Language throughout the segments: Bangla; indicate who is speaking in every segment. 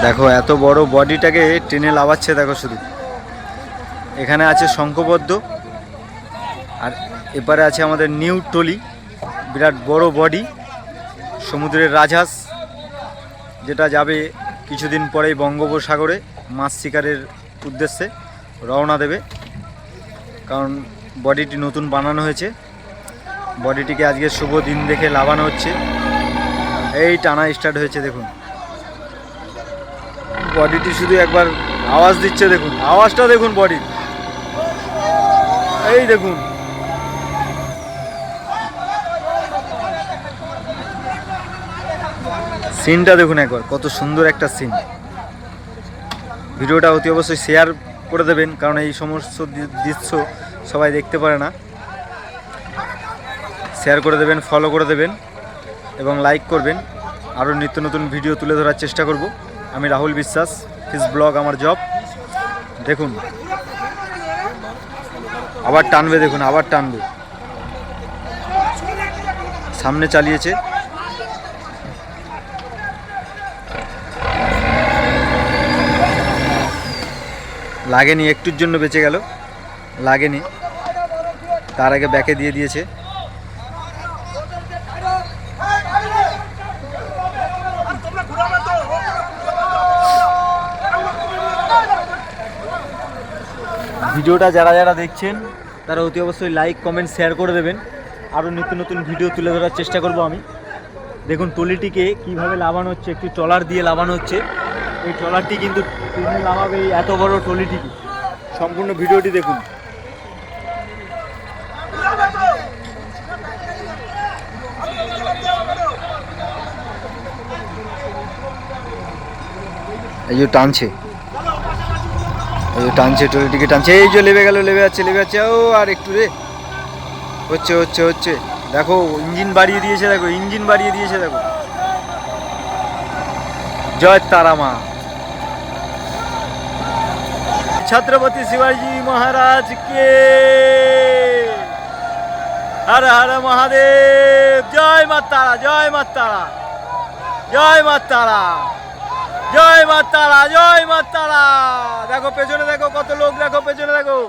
Speaker 1: দেখো এত বড় বডিটাকে টেনে লাভাচ্ছে দেখো শুধু। এখানে আছে শঙ্খপদ্ম আর এপারে আছে আমাদের নিউ টলি, বিরাট বড় বডি সমুদ্রের রাজহাঁস, যেটা যাবে কিছুদিন পরেই বঙ্গোপসাগরে মাছ শিকারের উদ্দেশ্যে রওনা দেবে। কারণ বডিটি নতুন বানানো হয়েছে, বডিটিকে আজকে শুভ দিন দেখে লাভানো হচ্ছে। এই টানা স্টার্ট হয়েছে, দেখুন বডিটি শুধু একবার আওয়াজ দিচ্ছে, দেখুন আওয়াজটা দেখুন বডির, এই দেখুন। সিনটা দেখুন একবার, কত সুন্দর একটা সিন। ভিডিওটা অতি অবশ্যই শেয়ার করে দেবেন, কারণ এই সমস্ত দৃশ্য সবাই দেখতে পারে না। শেয়ার করে দেবেন, ফলো করে দেবেন এবং লাইক করবেন। আরও নিত্য নতুন ভিডিও তুলে ধরার চেষ্টা করব। আমি রাহুল বিশ্বাস, ফিশ ব্লগ আমার জব। দেখুন আবার টানবে, দেখুন আবার টানবে, সামনে চালিয়েছে। লাগেনি, একটুর জন্য বেঁচে গেল, লাগেনি, তার আগে ব্যাকে দিয়ে দিয়েছে। ভিডিওটা যারা যারা দেখছেন তারা অতি অবশ্যই লাইক কমেন্ট শেয়ার করে দেবেন। আরও নিত্য নতুন ভিডিও তুলে ধরার চেষ্টা করব আমি। দেখুন ট্রলিটিকে কীভাবে লাভানো হচ্ছে, একটি ট্রলার দিয়ে লাভানো হচ্ছে। এই ট্রলারটি কিন্তু টেনে লাভাবে এই এত বড় ট্রলিটিকে। সম্পূর্ণ ভিডিওটি দেখুন। এই যে টানছে, এই যে টানছে, ট্রলিটিকে টানছে, এই যে লেবে গেল, লেবে যাচ্ছে, লেবে যাচ্ছে। ও আর একটু রে, হচ্ছে হচ্ছে হচ্ছে। দেখো ইঞ্জিন বাড়িয়ে দিয়েছে, দেখো ইঞ্জিন বাড়িয়ে দিয়েছে, দেখো। জয় তারা মা, छत्रपति शिवाजी महाराज के, हर हर महादेव। जय मां तारा, जय मां तारा, जय मां तारा, जय मां तारा, जय मां तारा। देखो पेছনে देखो কত লোক, দেখো পেছনে দেখো,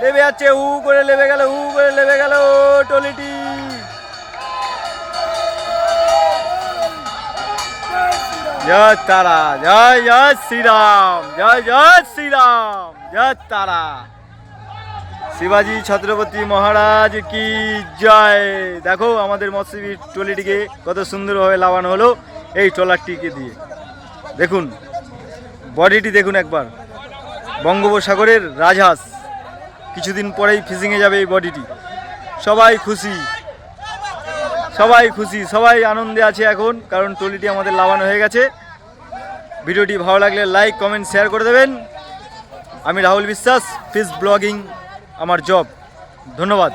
Speaker 1: লেবে যাচ্ছে, হু করে লেবে গেল, হু করে লেবে গেল টলিটি। जय तारा, जय जय श्री राम, जय जय श्री राम, जय तारा। শিবাজি ছত্রপতি মহারাজ কি জয়। দেখো আমাদের মৎস্যবীর ট্রলিটিকে কত সুন্দরভাবে লাগানো হলো এই ট্রলারটিকে দিয়ে। দেখুন বডিটি দেখুন একবার, বঙ্গোপসাগরের রাজহাঁস, কিছুদিন পরেই ফিশিংয়ে যাবে এই বডিটি। সবাই খুশি, সবাই খুশি, সবাই আনন্দে আছে এখন, কারণ ট্রলিটি আমাদের লাগানো হয়ে গেছে। ভিডিওটি ভালো লাগলে লাইক কমেন্ট শেয়ার করে দেবেন। আমি রাহুল বিশ্বাস, ফিশ ব্লগিং আমার জব। ধন্যবাদ।